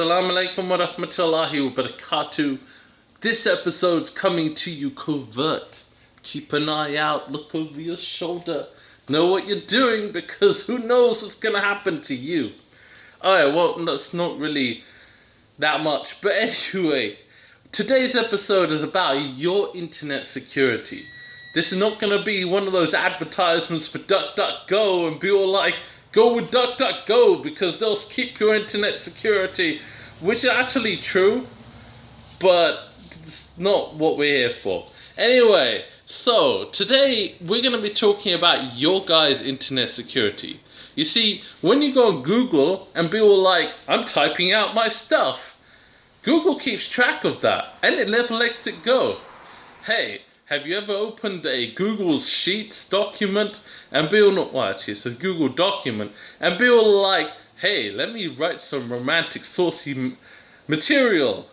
Assalamu alaikum wa rahmatullahi wa barakatuh. This episode's coming to you covert. Keep an eye out, look over your shoulder. Know what you're doing because who knows what's gonna happen to you. Alright, well, that's not really that much. But anyway, today's episode is about your internet security. This is not gonna be one of those advertisements for DuckDuckGo and be all like, go with DuckDuckGo because they'll keep your internet security, which is actually true, but it's not what we're here for. Anyway, so today we're going to be talking about your guys' internet security. You see, when you go on Google and be all like, I'm typing out my stuff, Google keeps track of that and it never lets it go. Hey, have you ever opened a Google Sheets document and be all, well actually it's a Google document, and be all like, hey, let me write some romantic saucy material.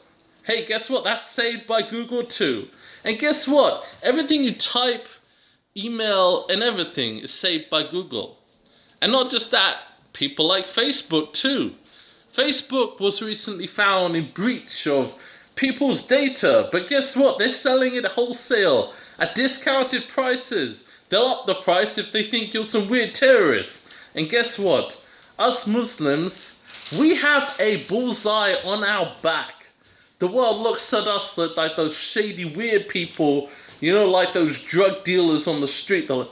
Hey, guess what? That's saved by Google too. And guess what? Everything you type, email, and everything is saved by Google. And not just that, people like Facebook too. Facebook was recently found in breach of people's data, but guess what? They're selling it wholesale at discounted prices. They'll up the price if they think you're some weird terrorist. And guess what? Us Muslims, we have a bullseye on our back. The world looks at us like those shady, weird people, you know, like those drug dealers on the street. They're like,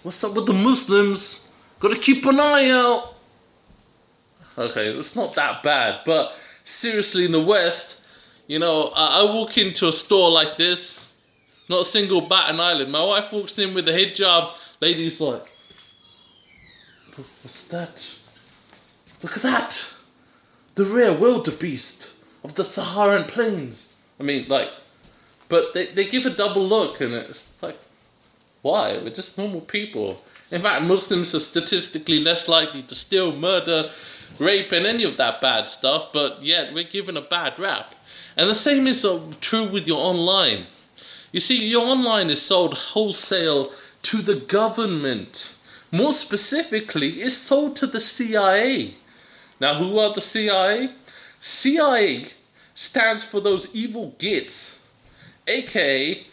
what's up with the Muslims? Gotta keep an eye out. Okay, it's not that bad, but seriously, in the West, you know, I walk into a store like this, not a single bat an eyelid. My wife walks in with a hijab, lady's like, what's that? Look at that! The rare wildebeest of the Saharan plains. I mean, like, but they give a double look and it's like, why? We're just normal people. In fact, Muslims are statistically less likely to steal, murder, rape, and any of that bad stuff, but yet we're given a bad rap. And the same is true with your online. You see, your online is sold wholesale to the government. More specifically, it's sold to the CIA. Now, who are the CIA? CIA stands for those evil gits, aka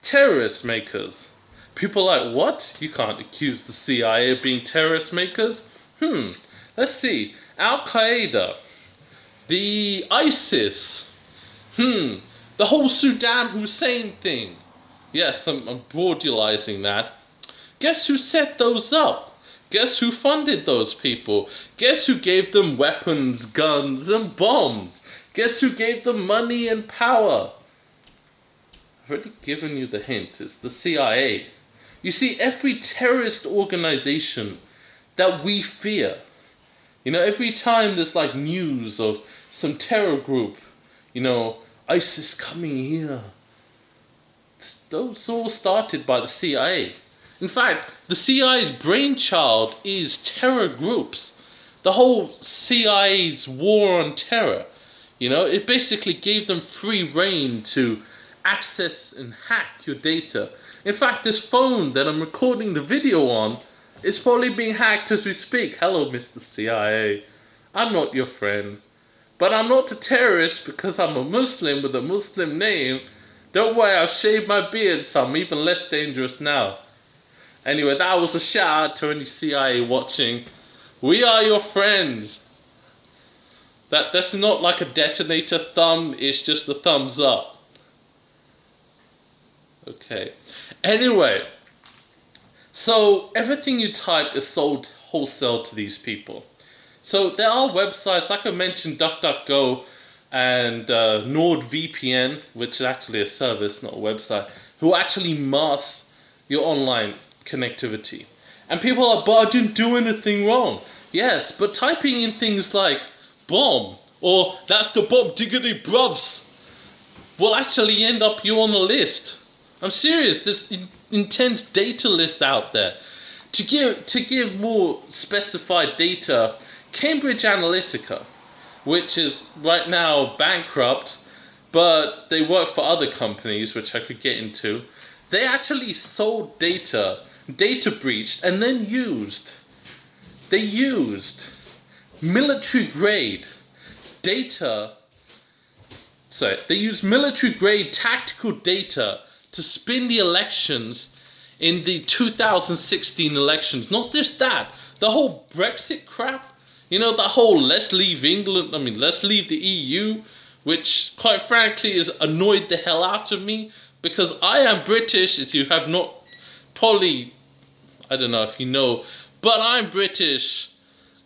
terrorist makers. People are like, what? You can't accuse the CIA of being terrorist makers? Let's see. Al-Qaeda, the ISIS, the whole Saddam Hussein thing. Yes, I'm broadulizing that. Guess who set those up? Guess who funded those people? Guess who gave them weapons, guns, and bombs? Guess who gave them money and power? I've already given you the hint. It's the CIA. You see, every terrorist organization that we fear, you know, every time there's like news of some terror group, you know, ISIS coming here, those all started by the CIA. In fact, the CIA's brainchild is terror groups. The whole CIA's war on terror, you know, it basically gave them free rein to access and hack your data. In fact, this phone that I'm recording the video on is probably being hacked as we speak. Hello, Mr. CIA. I'm not your friend. But I'm not a terrorist because I'm a Muslim with a Muslim name. Don't worry, I've shaved my beard, so I'm even less dangerous now. Anyway, that was a shout out to any CIA watching. We are your friends. That's not like a detonator thumb, it's just the thumbs up. Okay. Anyway, so everything you type is sold wholesale to these people. So there are websites, like I mentioned, DuckDuckGo and NordVPN, which is actually a service, not a website, who actually mask your online connectivity. And people are, but I didn't do anything wrong. Yes, but typing in things like bomb or that's the bomb diggity bruvs will actually end up you on the list. I'm serious, there's intense data lists out there. To give more specified data, Cambridge Analytica, which is right now bankrupt, but they work for other companies, which I could get into, they actually sold data breached, and then used military grade data. So they use military-grade tactical data to spin the elections in the 2016 elections. Not just that, the whole Brexit crap. You know, the whole let's leave let's leave the EU, which quite frankly has annoyed the hell out of me, because I am British, as you have not probably, I don't know if you know, but I'm British.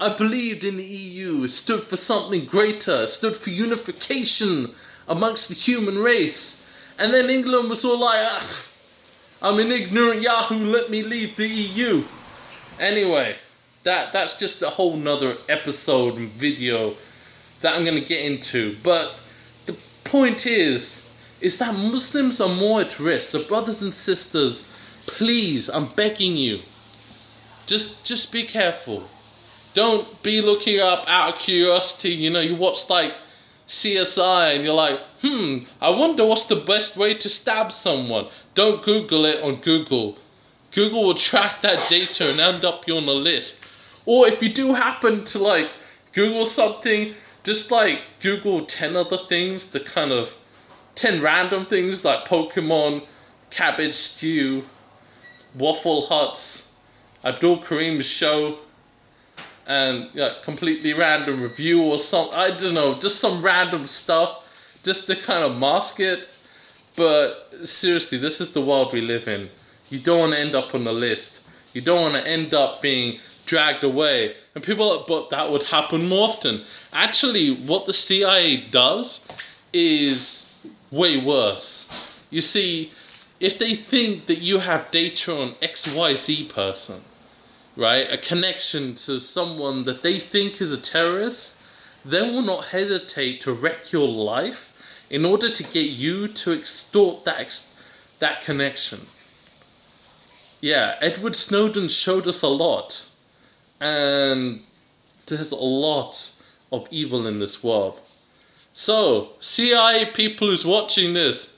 I believed in the EU. It stood for something greater. It stood for unification amongst the human race. And then England was all like, I'm an ignorant Yahoo, let me leave the EU. Anyway, that's just a whole nother episode and video that I'm going to get into. But the point is that Muslims are more at risk. So brothers and sisters, please, I'm begging you, just be careful. Don't be looking up out of curiosity. You know, you watch like CSI and you're like, I wonder what's the best way to stab someone. Don't Google it on Google. Google will track that data and end up you on a list. Or if you do happen to like Google something, just like Google 10 other things, 10 random things like Pokemon, cabbage stew, Waffle Huts, Abdul Karim's show, and completely random review or something. I don't know, just some random stuff just to kind of mask it. But seriously, this is the world we live in. You don't want to end up on the list. You don't want to end up being dragged away. And people, but that would happen more often. Actually, what the CIA does is way worse. You see, if they think that you have data on XYZ person, right, a connection to someone that they think is a terrorist, they will not hesitate to wreck your life in order to get you to extort that connection. Yeah, Edward Snowden showed us a lot, and there's a lot of evil in this world. So, CIA people who's watching this,